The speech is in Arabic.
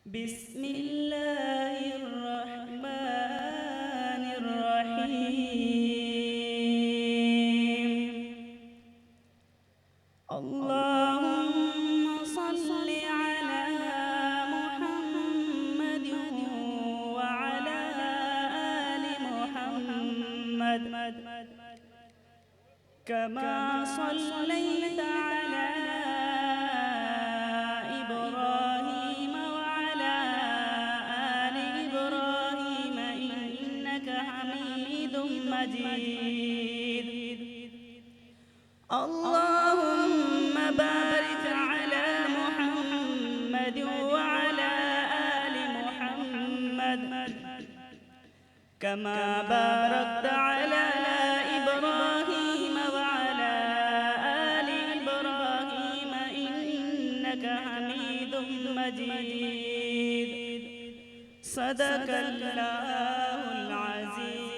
بسم الله الرحمن الرحيم. اللهم صل على محمد وعلى آل محمد كما صليت على إبراهيم وعلى آل إبراهيم إنك حميد مجيد. اللهم بارك على محمد وعلى آل محمد كما باركت على إبراهيم وعلى آل إبراهيم إنك حميد مجيد. صدق الله العظيم.